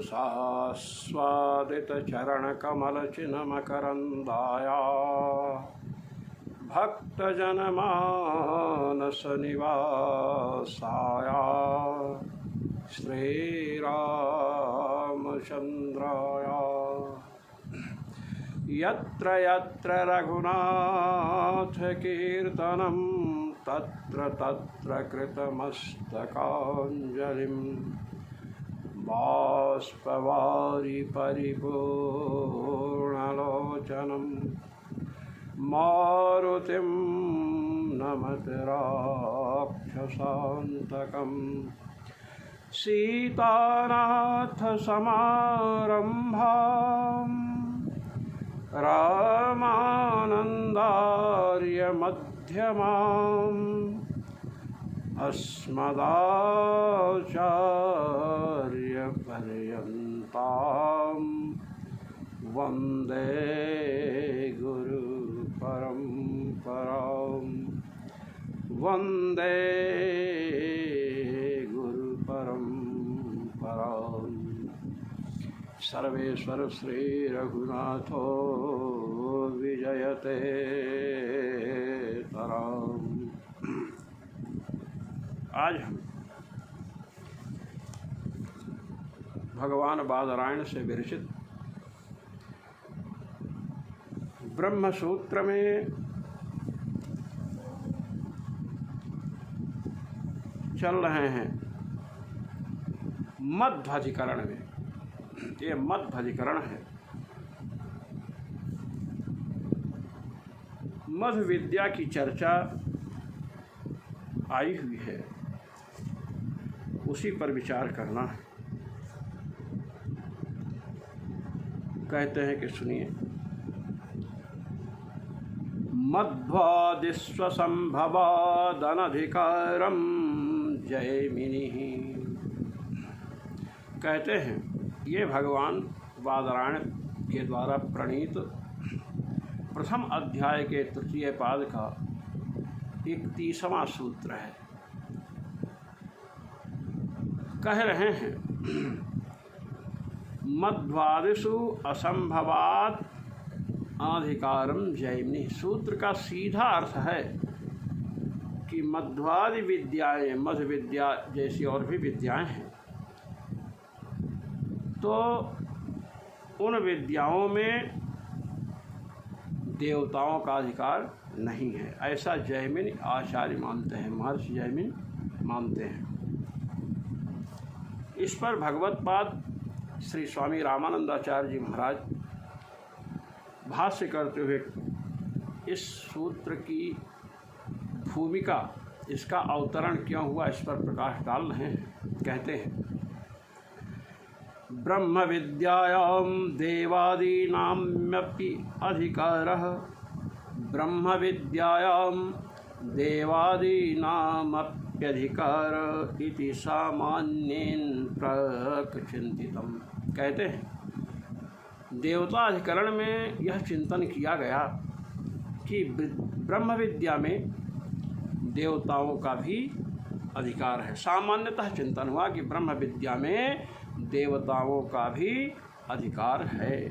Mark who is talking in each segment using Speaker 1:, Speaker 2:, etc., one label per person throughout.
Speaker 1: स्वादितचरणकमलचिन्हमकरन्दाया भक्तजनमानसनिवासाया श्रीरामचन्द्राया यत्र यत्र रघुनाथकीर्तनं तत्र तत्र कृतमस्तकाञ्जलिं बाष्पवारि परिपूर्णलोचनं मारुतिं नमत राक्षसान्तकं सीतानाथसमारम्भां रामानन्दार्यमध्यमाम् अस्मदाचार्यपर्यन्तां वन्दे गुरुपरम्परां वन्दे गुरुपरम्परां सर्वेश्वर श्री रघुनाथो विजयते तराम। आज हम भगवान बादरायण से विरचित ब्रह्म सूत्र में चल रहे हैं मध्वाधिकरण में। ये मध्वाधिकरण है। मध्व विद्या की चर्चा आई हुई है, उसी पर विचार करना है। कहते हैं कि सुनिए, मध्वादिस्वसंभवादनधिकारं जैमिनिः। कहते हैं ये भगवान बादरायण के द्वारा प्रणीत प्रथम अध्याय के तृतीय पाद का 31वां सूत्र है। कह रहे हैं मध्वादिषु असंभवात् अधिकारम जैमिनि। सूत्र का सीधा अर्थ है कि मध्वादि विद्याएं, मध्व विद्या जैसी और भी विद्याएं हैं, तो उन विद्याओं में देवताओं का अधिकार नहीं है, ऐसा जैमिन आचार्य मानते हैं, महर्षि जैमिन मानते हैं। इस पर भगवत्पाद श्री स्वामी रामानंदाचार्य जी महाराज भाष्य करते हुए इस सूत्र की भूमिका, इसका अवतरण क्यों हुआ, इस पर प्रकाश डाल रहे हैं। कहते हैं ब्रह्म विद्यायां देवादीनाम्यपि अधिकारः, ब्रह्म विद्यायां देवादीनामप्यधिकार इति सामान्येन प्रचिंतितम्। कहते हैं देवता अधिकरण में यह चिंतन किया गया कि ब्रह्म विद्या में देवताओं का भी अधिकार है। सामान्यतः चिंतन हुआ कि ब्रह्म विद्या में देवताओं का भी अधिकार है।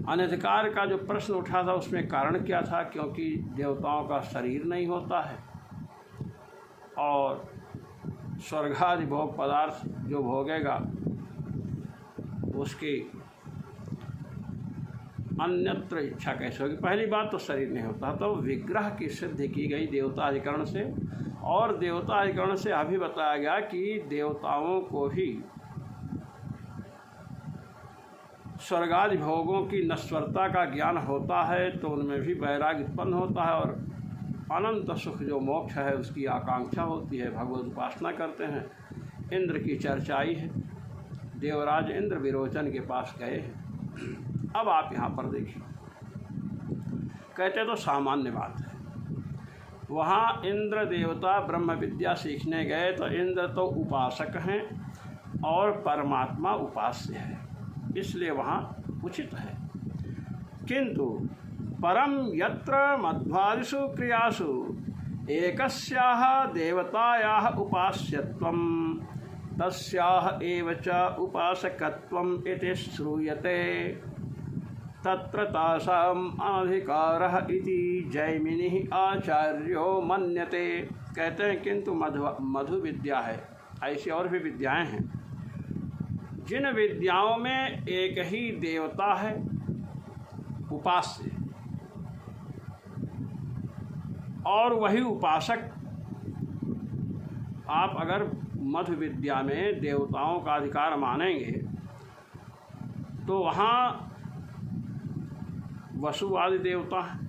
Speaker 1: अनधिकार का जो प्रश्न उठा था उसमें कारण क्या था? क्योंकि देवताओं का शरीर नहीं होता है और स्वर्गादि भोग पदार्थ जो भोगेगा उसकी अन्यत्र इच्छा कैसे होगी? पहली बात तो शरीर नहीं होता, तो विग्रह की सिद्धि की गई देवता अधिकरण से। और देवता अधिकरण से अभी बताया गया कि देवताओं को भी स्वर्गादि भोगों की नश्वरता का ज्ञान होता है, तो उनमें भी वैराग्य उत्पन्न होता है और अनंत सुख जो मोक्ष है उसकी आकांक्षा होती है, भगवत उपासना करते हैं। इंद्र की चर्चा आई है, देवराज इंद्र विरोचन के पास गए हैं। अब आप यहाँ पर देखिए, कहते तो सामान्य बात है, वहाँ इंद्र देवता ब्रह्म विद्या सीखने गए तो इंद्र तो उपासक हैं और परमात्मा उपास्य है, इसलिए वहाँ उचित है। किंतु परम यत्र मध्वादिषु क्रियासु एकस्याः देवतायाः उपास्यत्वं तस्याह एव च उपासकत्वम् इति श्रूयते तत्र तासाम् अधिकारः इति जैमिनिः आचार्यो मन्यते। कहते हैं किंतु मधु विद्या है, ऐसी और भी विद्याएं हैं जिन विद्याओं में एक ही देवता है उपास्य, और वही उपासक। आप अगर मधु विद्या में देवताओं का अधिकार मानेंगे तो वहाँ वसु आदि देवता हैं,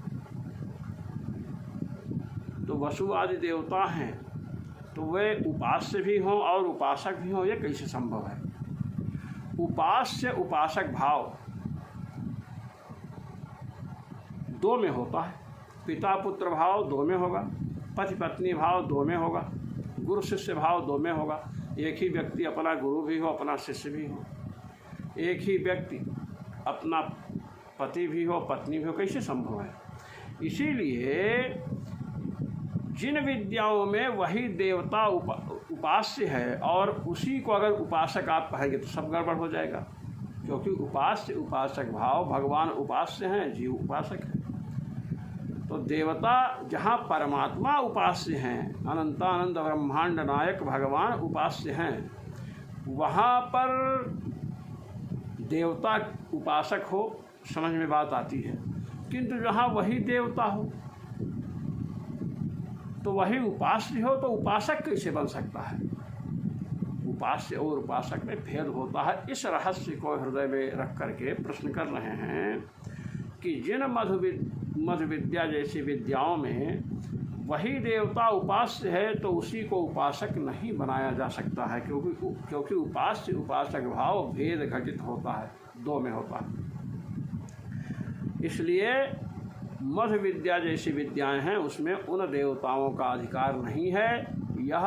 Speaker 1: तो वसु आदि देवता हैं तो वे उपास्य भी हों और उपासक भी हों, ये कैसे संभव है? उपास्य उपासक भाव दो में होता है, पिता पुत्र भाव दो में होगा, पति पत्नी भाव दो में होगा, गुरु शिष्य भाव दो में होगा। एक ही व्यक्ति अपना गुरु भी हो अपना शिष्य भी हो, एक ही व्यक्ति अपना पति भी हो पत्नी भी हो, कैसे संभव है? इसीलिए जिन विद्याओं में वही देवता उपास्य है और उसी को अगर उपासक आप कहेंगे तो सब गड़बड़ हो जाएगा, क्योंकि उपास्य उपासक भाव, भगवान उपास्य हैं, जीव उपासक है। तो देवता जहाँ परमात्मा उपास्य हैं, अनंतानंद ब्रह्मांड नायक भगवान उपास्य हैं, वहाँ पर देवता उपासक हो समझ में बात आती है। किंतु जहाँ वही देवता हो तो वही उपास्य हो तो उपासक कैसे बन सकता है? उपास्य और उपासक में भेद होता है। इस रहस्य को हृदय में रख करके प्रश्न कर रहे हैं कि जिन मधु विद्या जैसी विद्याओं में वही देवता उपास्य है तो उसी को उपासक नहीं बनाया जा सकता है, क्योंकि उपास्य उपासक भाव भेद घटित होता है, दो में होता है। इसलिए मधु विद्या जैसी विद्याएं हैं उसमें उन देवताओं का अधिकार नहीं है। यह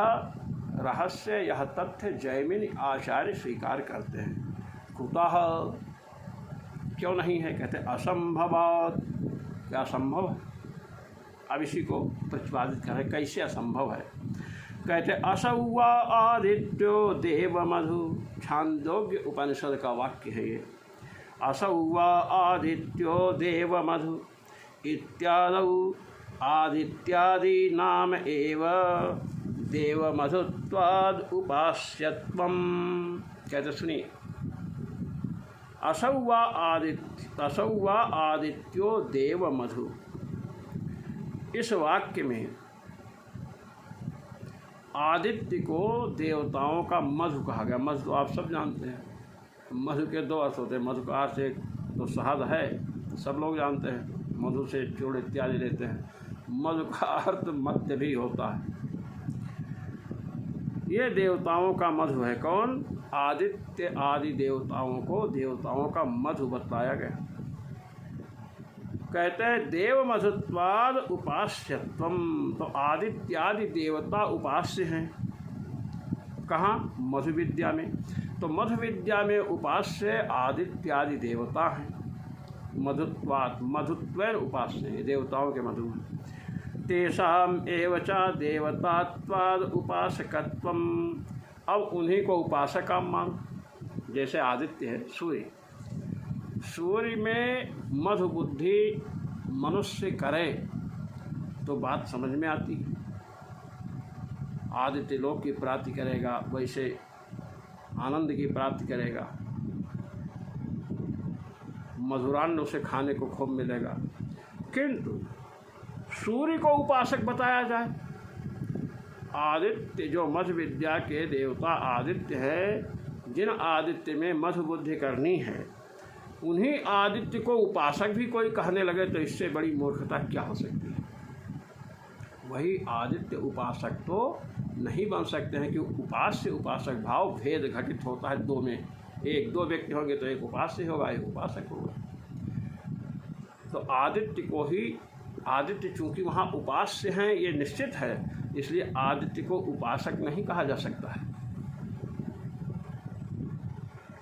Speaker 1: रहस्य, यह तथ्य जैमिनी आचार्य स्वीकार करते हैं। कुतः, क्यों नहीं है? कहते असंभवात्। क्या असंभव है? अब इसी को प्रतिपादित करें, कैसे असंभव है? कहते असौ वा आदित्यो देव मधु, छांदोग्य उपनिषद का वाक्य है ये। असौ वा आदित्यो देव मधु इत्यादौ आदित्यादि नाम एव देवमधुत्वाद उपास्यत्वम्। कहते सुनिए, असौ वा आदित्यो देवमधु, इस वाक्य में आदित्य को देवताओं का मधु कहा गया। मधु तो आप सब जानते हैं, मधु के दो अर्थ होते हैं। मधु का अर्थ एक तो शहद है, सब लोग जानते हैं, मधु से चूड़ इत्यादि लेते हैं। मधु का अर्थ मध्य भी होता है। ये देवताओं का मधु है। कौन? आदित्य आदि देवताओं को देवताओं का मधु बताया गया। कहते हैं देव मधुत्वाद उपास्यत्वम, तो आदित्यादि देवता उपास्य हैं। कहाँ? मधु विद्या में। तो मधु विद्या में उपास्य आदित्यादि देवता हैं। मधुत्वात्, मधुत्वेन उपास्य, देवताओं के मधु। तेषाम एव च देवतात्वाद उपासकत्वम, अब उन्हीं को उपासक आप मानो। जैसे आदित्य है, सूर्य, सूर्य में मधु बुद्धि मनुष्य करे तो बात समझ में आती है। आदित्य लोक की प्राप्ति करेगा, वैसे आनंद की प्राप्ति करेगा, मधुरान्न उसे खाने को खूब मिलेगा। किंतु सूर्य को उपासक बताया जाए, आदित्य जो मधु विद्या के देवता आदित्य है, जिन आदित्य में मधु बुद्धि करनी है, उन्हीं आदित्य को उपासक भी कोई कहने लगे तो इससे बड़ी मूर्खता क्या हो सकती है? वही आदित्य उपासक तो नहीं बन सकते हैं, क्योंकि उपास्य उपासक भाव भेद घटित होता है दो में। एक दो व्यक्ति होंगे तो एक उपास्य होगा, एक उपासक होगा। तो आदित्य को ही, आदित्य चूंकि वहाँ उपास्य हैं ये निश्चित है, इसलिए आदित्य को उपासक नहीं कहा जा सकता है।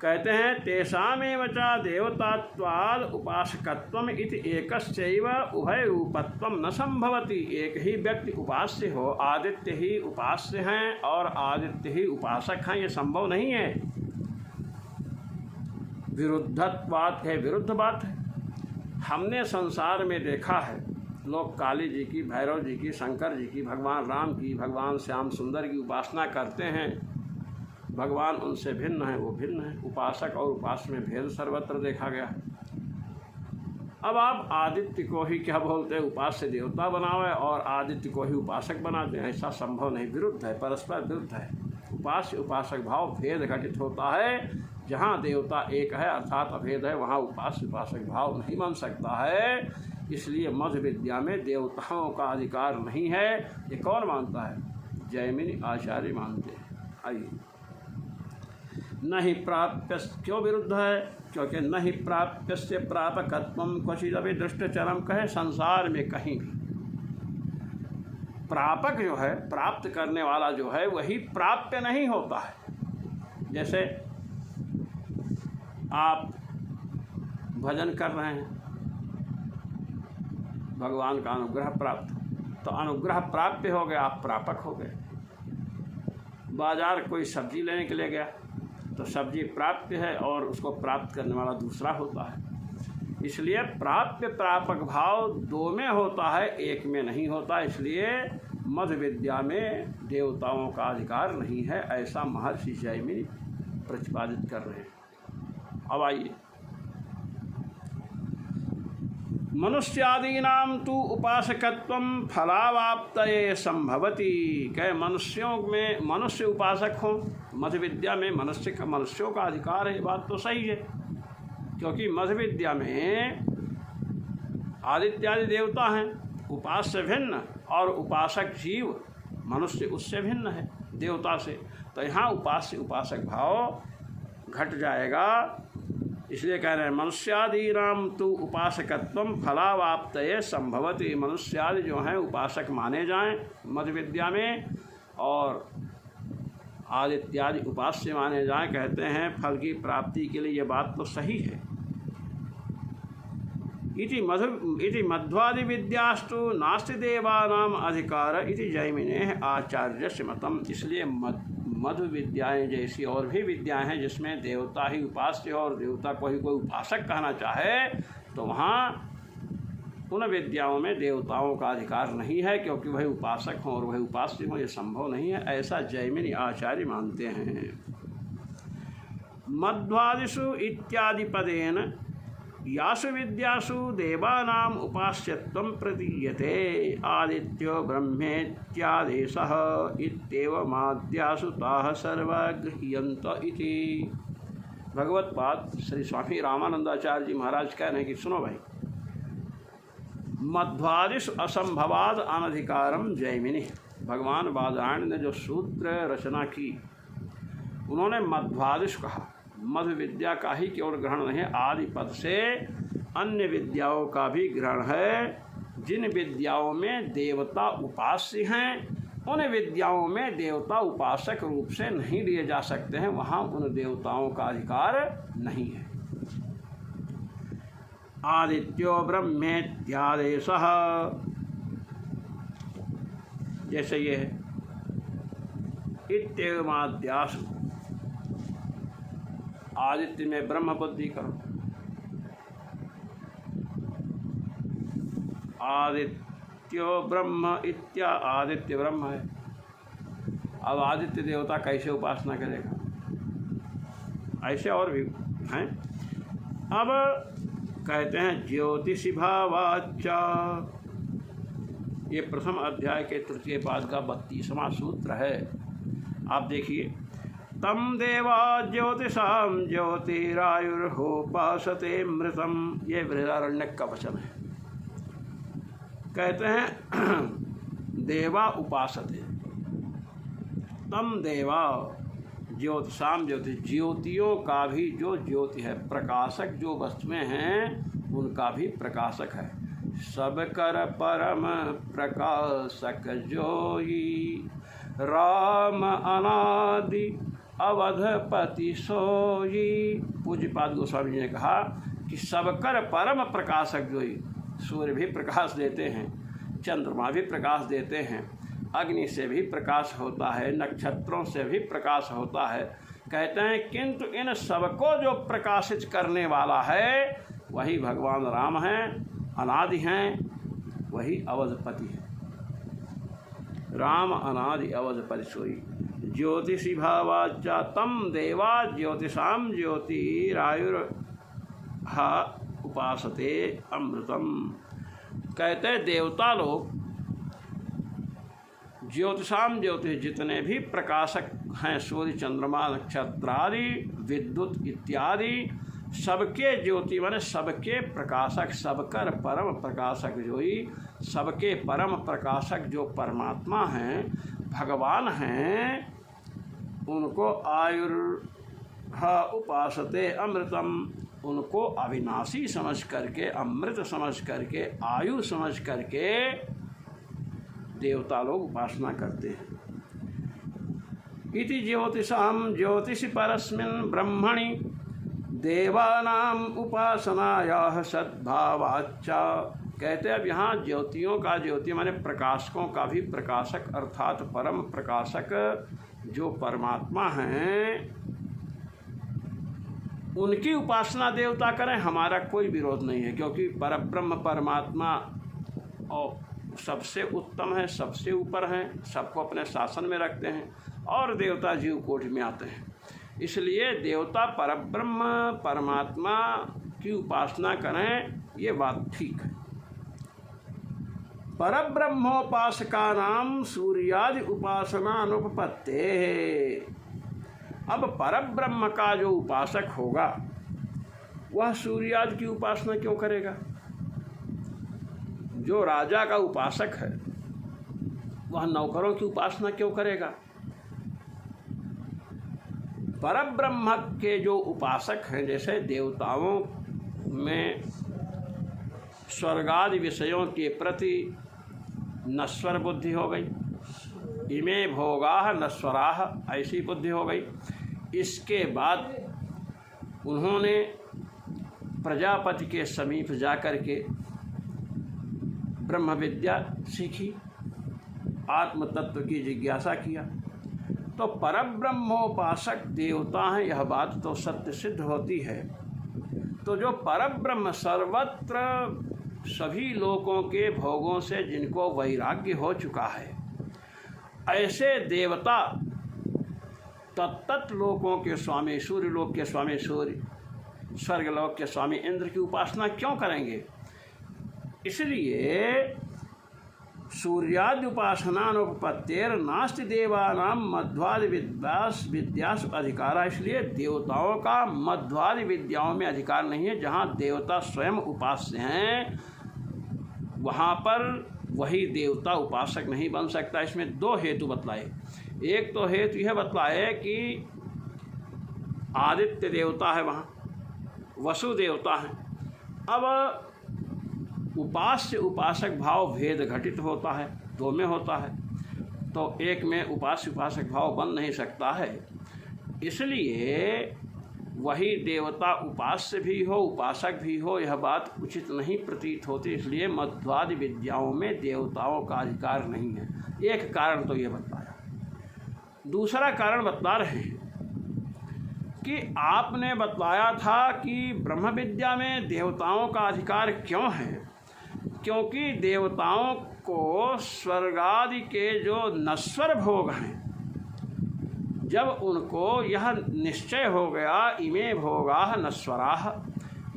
Speaker 1: कहते हैं तेषामेव च देवतात्वाद उपासकत्वम इति एकस्यैव उभय रूपत्वम न संभवति। एक ही व्यक्ति उपास्य हो, आदित्य ही उपास्य हैं और आदित्य ही उपासक हैं, ये संभव नहीं है। विरुद्धत्वात् है, विरुद्ध बात है। हमने संसार में देखा है, लोग काली जी की, भैरव जी की, शंकर जी की, भगवान राम की, भगवान श्याम सुंदर की उपासना करते हैं। भगवान उनसे भिन्न है, वो भिन्न है। उपासक और उपास्य में भेद सर्वत्र देखा गया है। अब आप आदित्य को ही क्या बोलते हैं, उपास्य देवता बनावे और आदित्य को ही उपासक बनाते हैं, ऐसा संभव नहीं, विरुद्ध है, परस्पर विरुद्ध है। उपास्य उपासक भाव भेद घटित होता है। जहाँ देवता एक है अर्थात अभेद है, वहाँ उपास्य उपासक भाव नहीं बन सकता है। इसलिए मध्य विद्या में देवताओं का अधिकार नहीं है। ये कौन मानता है? जैमिनी आचार्य मानते हैं। आइए, नहीं प्राप्य, क्यों विरुद्ध है? क्योंकि नहीं प्राप्य से प्रापकत्वम क्वचित अभी दृष्टचरम कहे, संसार में कहीं भी प्रापक जो है, प्राप्त करने वाला जो है, वही प्राप्य नहीं होता है। जैसे आप भजन कर रहे हैं, भगवान का अनुग्रह प्राप्त, तो अनुग्रह प्राप्य हो गया, आप प्रापक हो गए। बाजार कोई सब्जी लेने के लिए गया तो सब्जी प्राप्य है और उसको प्राप्त करने वाला दूसरा होता है। इसलिए प्राप्य प्रापक भाव दो में होता है, एक में नहीं होता। इसलिए मध्य विद्या में देवताओं का अधिकार नहीं है, ऐसा महर्षि जैमिनी प्रतिपादित कर रहे हैं। अब आइए, मनुष्यादीनां तु उपासकत्वं फलावाप्तये संभवति। कहे मनुष्यों में मनुष्य उपासक हो, मध्य विद्या में मनुष्यों का अधिकार है, बात तो सही है। क्योंकि मध्य विद्या में आदित्यादि देवता हैं, उपास्य भिन्न, और उपासक जीव मनुष्य उससे भिन्न है देवता से। तो यहाँ उपास्य उपासक भाव घट जाएगा। इसलिए कह रहे हैं मनुष्यादीनां तु उपासकत्वं फलावाप्तये संभवति। मनुष्यादि जो हैं उपासक माने जाएं मध्य विद्या में, और आदित्यादि उपास्य माने जाएं। कहते हैं फल की प्राप्ति के लिए ये बात तो सही है। इति मध्वादि विद्यास्तु नास्ति देवानाम अधिकार इति जैमिने आचार्यस्य मतम। इसलिए मध्व विद्याएँ जैसी और भी विद्याएँ हैं जिसमें देवता ही उपास्य हो और देवता को ही कोई उपासक कहना चाहे, तो वहाँ उन विद्याओं में देवताओं का अधिकार नहीं है, क्योंकि वही उपासक हों और वही उपास्य हों, ये संभव नहीं है, ऐसा जैमिनी आचार्य मानते हैं। मध्वादिषु इत्यादि पदेन यासु विद्यासु देवानाम उपास्यत्वं प्रतीयते। आदित्यो ब्रह्मेत्यादेशः इत्येवमाद्यासु ताः सर्वा गृह्यन्त इति। भगवत बात श्री स्वामी रामानंदाचार्य जी महाराज कह रहे हैं कि सुनो भाई, मध्वादिषु असंभवाद अनधिकारम जैमिनी। भगवान बादरायण ने जो सूत्र रचना की, उन्होंने मध्वादिषु कहा। मध्य विद्या का ही केवल ग्रहण नहीं, आदि पद से अन्य विद्याओं का भी ग्रहण है। जिन विद्याओं में देवता उपास्य हैं, उन विद्याओं में देवता उपासक रूप से नहीं लिए जा सकते हैं, वहाँ उन देवताओं का अधिकार नहीं है। आदित्यो ब्रह्मेत्यादेशः, जैसे ये है इत्येवमाद्यासु, आदित्य में ब्रह्म बुद्धि करो। आदित्यो ब्रह्म इत्या, आदित्य ब्रह्म है। अब आदित्य देवता कैसे उपासना करेगा? ऐसे और भी हैं। अब कहते हैं ज्योतिषि भावाच्चा, ये प्रथम अध्याय के तृतीय पाद का 32वां सूत्र है। आप देखिए, तम देवा ज्योतिषाम ज्योतिरायुर्होपासते मृतम, ये बृहदारण्यक का वचन है। कहते हैं देवा उपासते, तम देवा ज्योतिषाम ज्योति, ज्योतियों का भी जो ज्योति है, प्रकाशक जो वस्तुएं हैं उनका भी प्रकाशक है। सब कर परम प्रकाशक जोई, राम अनादि अवधपति सोई। पूज्यपाद गोस्वामी जी ने कहा कि सबकर परम प्रकाशक जो ही, सूर्य भी प्रकाश देते हैं, चंद्रमा भी प्रकाश देते हैं, अग्नि से भी प्रकाश होता है, नक्षत्रों से भी प्रकाश होता है, कहते हैं किंतु इन सबको जो प्रकाशित करने वाला है वही भगवान राम हैं, अनादि हैं, वही अवधपति है। राम अनादि अवधपति सोई। ज्योतिषी भावाचा तम देवा ज्योतिषाम ज्योतिरायुर्हा उपासते अमृतम। कहते देवता लोग ज्योतिषाम ज्योतिष, जितने भी प्रकाशक हैं, सूर्य चंद्रमा नक्षत्र आदि विद्युत इत्यादि, सबके ज्योति माने सबके प्रकाशक, सबकर परम प्रकाशक जो ही, सबके परम प्रकाशक जो परमात्मा हैं, भगवान हैं, उनको आयुर्हा उपासते अमृतम, उनको अविनाशी समझ करके, अमृत समझ करके, आयु समझ करके देवता लोग उपासना करते हैं। इति ज्योतिषाम ज्योतिषि परस्मिन् ब्रह्मणि देवानाम उपासनायाः सद्भावाच्चा। कहते हैं अब यहाँ ज्योतियों का, ज्योति माने प्रकाशकों का भी प्रकाशक अर्थात परम प्रकाशक जो परमात्मा हैं, उनकी उपासना देवता करें, हमारा कोई विरोध नहीं है, क्योंकि परब्रह्म परमात्मा और सबसे उत्तम है, सबसे ऊपर हैं, सबको अपने शासन में रखते हैं, और देवता जीव कोटि में आते हैं। इसलिए देवता परब्रह्म परमात्मा की उपासना करें, ये बात ठीक है। परब्रह्मोपासका नाम सूर्यादि उपासना अनुपपत्ते। अब परब्रह्म का जो उपासक होगा वह सूर्यादि की उपासना क्यों करेगा? जो राजा का उपासक है वह नौकरों की उपासना क्यों करेगा? परब्रह्म के जो उपासक हैं, जैसे देवताओं में स्वर्गादि विषयों के प्रति नश्वर बुद्धि हो गई, इमे भोगाः नश्वराः, ऐसी बुद्धि हो गई। इसके बाद उन्होंने प्रजापति के समीप जाकर के ब्रह्म विद्या सीखी, आत्म तत्व की जिज्ञासा किया, तो परब्रह्मोपासक देवता हैं, यह बात तो सत्य सिद्ध होती है। तो जो परब्रह्म सर्वत्र सभी लोगों के भोगों से जिनको वैराग्य हो चुका है, ऐसे देवता तत्त लोकों के स्वामी, सूर्य लोक के स्वामी सूर्य, स्वर्गलोक के स्वामी इंद्र की उपासना क्यों करेंगे? इसलिए सूर्यादि उपासनानुपत्तेर नास्ति देवानां मध्वादि विद्यासु अधिकारा। इसलिए देवताओं का मध्वादि विद्याओं में अधिकार नहीं है। जहाँ देवता स्वयं उपास्य हैं वहाँ पर वही देवता उपासक नहीं बन सकता। इसमें दो हेतु बतलाए। एक तो हेतु यह बतलाए कि आदित्य देवता है, वहाँ वसु देवता है। अब उपास्य उपासक भाव भेद घटित होता है, दो में होता है, तो एक में उपास्य उपासक भाव बन नहीं सकता है। इसलिए वही देवता उपास्य भी हो उपासक भी हो, यह बात उचित नहीं प्रतीत होती। इसलिए मध्वादि विद्याओं में देवताओं का अधिकार नहीं है। एक कारण तो ये बतलाया। दूसरा कारण बतला रहे हैं कि आपने बतलाया था कि ब्रह्म विद्या में देवताओं का अधिकार क्यों है, क्योंकि देवताओं को स्वर्गादि के जो नश्वर भोग हैं, जब उनको यह निश्चय हो गया इमे भोगाः नश्वराः,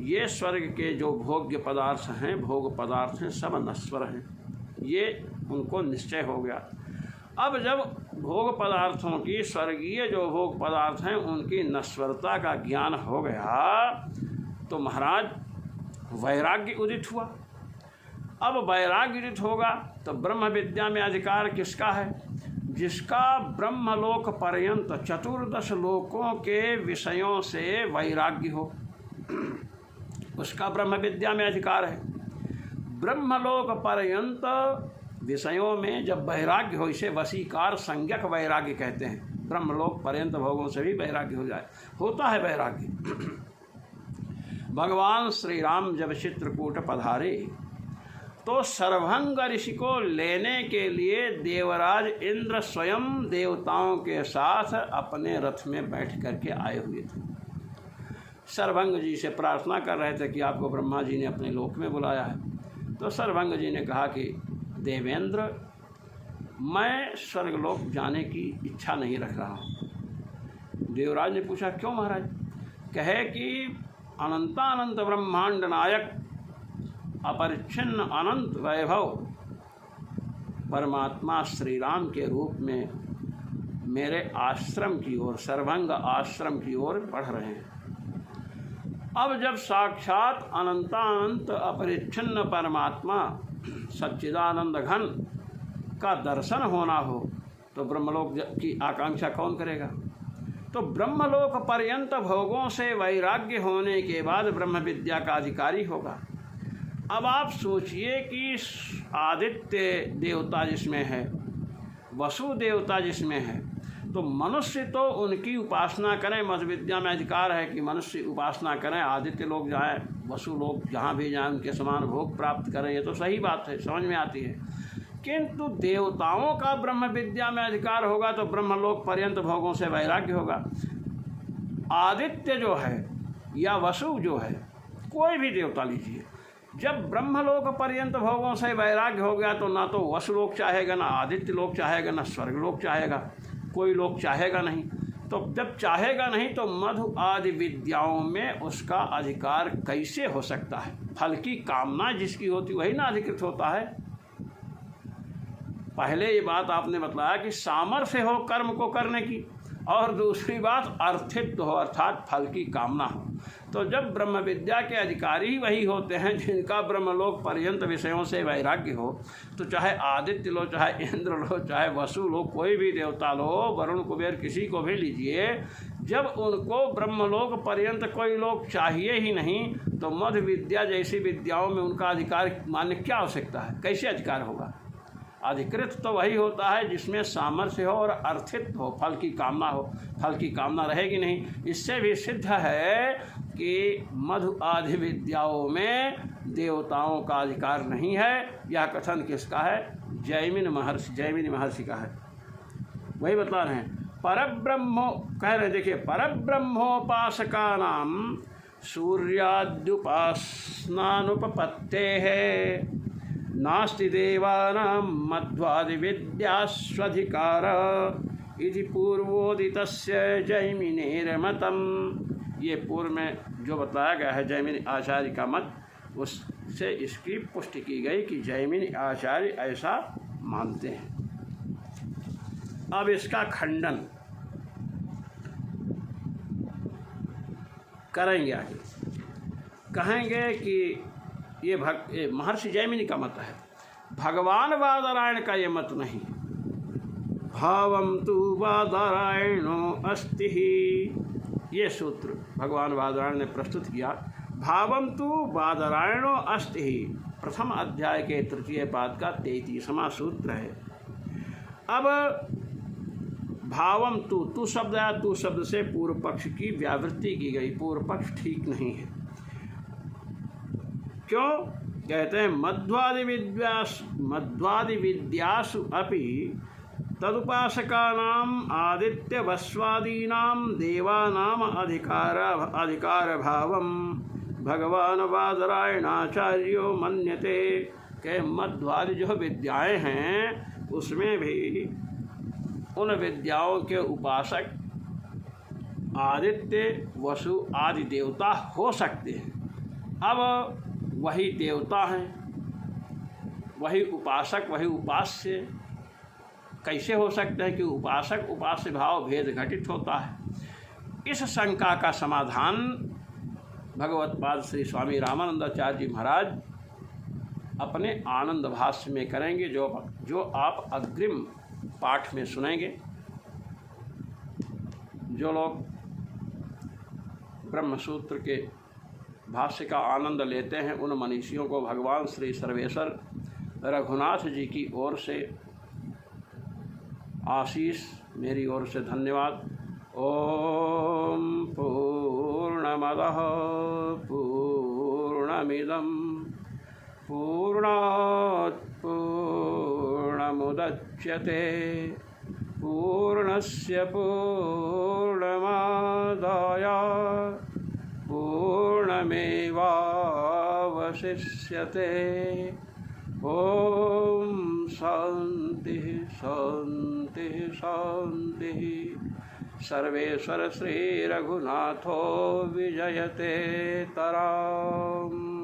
Speaker 1: ये स्वर्ग के जो भोग्य पदार्थ हैं, भोग पदार्थ हैं, सब नश्वर हैं, ये उनको निश्चय हो गया। अब जब भोग पदार्थों की, स्वर्गीय जो भोग पदार्थ हैं, उनकी नश्वरता का ज्ञान हो गया तो महाराज वैराग्य उदित हुआ। अब वैराग्य उदित होगा तो ब्रह्म विद्या में अधिकार किसका है? जिसका ब्रह्मलोक पर्यंत चतुर्दश लोकों के विषयों से वैराग्य हो, उसका ब्रह्म विद्या में अधिकार है। ब्रह्मलोक पर्यंत विषयों में जब वैराग्य हो, इसे वशीकार संज्ञक वैराग्य कहते हैं। ब्रह्मलोक पर्यंत भोगों से भी वैराग्य हो जाए। होता है वैराग्य। भगवान श्री राम जब चित्रकूट पधारे तो सर्वभंग ऋषि को लेने के लिए देवराज इंद्र स्वयं देवताओं के साथ अपने रथ में बैठ करके आए हुए थे। सर्वभंग जी से प्रार्थना कर रहे थे कि आपको ब्रह्मा जी ने अपने लोक में बुलाया है। तो सर्वभंग जी ने कहा कि देवेंद्र, मैं स्वर्गलोक जाने की इच्छा नहीं रख रहा हूँ। देवराज ने पूछा, क्यों महाराज? कहे कि अनंतानंत ब्रह्मांड नायक अपरिच्छिन्न अनंत वैभव परमात्मा श्री राम के रूप में मेरे आश्रम की ओर, सर्वभंग आश्रम की ओर बढ़ रहे हैं। अब जब साक्षात अनंतानंत अपरिच्छिन्न परमात्मा सच्चिदानंद घन का दर्शन होना हो तो ब्रह्मलोक की आकांक्षा कौन करेगा? तो ब्रह्मलोक पर्यंत भोगों से वैराग्य होने के बाद ब्रह्म विद्या का अधिकारी होगा। अब आप सोचिए कि आदित्य देवता जिसमें है, वसु देवता जिसमें है, तो मनुष्य तो उनकी उपासना करें। मध्य विद्या में अधिकार है कि मनुष्य उपासना करें, आदित्य लोग जाएं, वसु लोग जहाँ भी जाएं उनके समान भोग प्राप्त करें। ये तो सही बात है, समझ में आती है। किंतु देवताओं का ब्रह्म विद्या में अधिकार होगा तो ब्रह्मलोक पर्यंत भोगों से वैराग्य होगा। आदित्य जो है या वसु जो है, कोई भी देवता लीजिए, जब ब्रह्मलोक पर्यंत भोगों से वैराग्य हो गया तो ना तो वसुलोक चाहेगा, ना आदित्य लोक चाहेगा, ना स्वर्गलोक चाहेगा, कोई लोक चाहेगा नहीं। तो जब चाहेगा नहीं तो मधु आदि विद्याओं में उसका अधिकार कैसे हो सकता है? फल की कामना जिसकी होती वही ना अधिकृत होता है। पहले ये बात आपने बताया कि सामर्थ्य हो कर्म को करने की, और दूसरी बात अर्थित्व हो, अर्थात फल की कामना हो। तो जब ब्रह्म विद्या के अधिकारी ही वही होते हैं जिनका ब्रह्मलोक पर्यंत विषयों से वैराग्य हो, तो चाहे आदित्य लो, चाहे इंद्र लो, चाहे वसु लो, कोई भी देवता लो, वरुण कुबेर किसी को भी लीजिए, जब उनको ब्रह्मलोक पर्यंत कोई लोक चाहिए ही नहीं तो मध्य विद्या जैसी विद्याओं में उनका अधिकार मानने क्या आवश्यकता है? कैसे अधिकार होगा? अधिकृत तो वही होता है जिसमें सामर्थ्य हो और अर्थित्व हो, फल की कामना हो। फल की कामना रहेगी नहीं। इससे भी सिद्ध है कि मधु आदि विद्याओं में देवताओं का अधिकार नहीं है। यह कथन किसका है? जैमिनी महर्षि का है। वही बता रहे हैं। परब्रह्मो कह रहे, देखिए, परब्रह्मोपासका नाम सूर्याद्युपासनानुपपत्ते है नास्ति देवानां मध्वादिविद्यास्वधिकार इति पूर्वोदितस्य जैमिनेर्मतम्। ये पूर्व में जो बताया गया है जैमिनी आचार्य का मत, उससे इसकी पुष्टि की गई कि जैमिनी आचार्य ऐसा मानते हैं। अब इसका खंडन करेंगे आगे। कहेंगे कि ये महर्षि जैमिनी का मत है, भगवान बादरायण का ये मत नहीं। भावम तु बादरायणो अस्ति ही, ये सूत्र भगवान बादरायण ने प्रस्तुत किया। भावम तु बादरायणो अस्ति ही प्रथम अध्याय के तृतीय पाद का 33वां सूत्र है। अब भावम तु शब्द आया, तु शब्द से पूर्व पक्ष की व्यावृत्ति की गई। पूर्व पक्ष ठीक नहीं है। क्यों? कहते हैं मध्वादि विद्यासु अपि तदुपासकानाम आदित्य वस्वादीनाम देवानाम अधिकार भावम भगवान बादरायणाचार्यो मन्यते। के मध्वादि जो विद्याएं हैं उसमें भी उन विद्याओं के उपासक आदित्य वसु आदि देवता हो सकते हैं। अब वही देवता हैं, वही उपासक, वही उपास्य कैसे हो सकते हैं कि उपासक उपास्य भाव भेद घटित होता है? इस शंका का समाधान भगवत्पाद श्री स्वामी रामानंदाचार्य जी महाराज अपने आनंद भाष्य में करेंगे, जो आप अग्रिम पाठ में सुनेंगे। जो लोग ब्रह्मसूत्र के भाष्य का आनंद लेते हैं उन मनीषियों को भगवान श्री सर्वेश्वर रघुनाथ जी की ओर से आशीष मेरी ओर से धन्यवाद। ओम पूर्णमदः पूर्णमिदं पूर्णात् पूर्णमुदच्यते पूर्णस्य पूर्णमादाय पूर्णमेवावशिष्यते। ओम शांति शांति शांति। सर्वेश्वर श्री रघुनाथो विजयते तराम।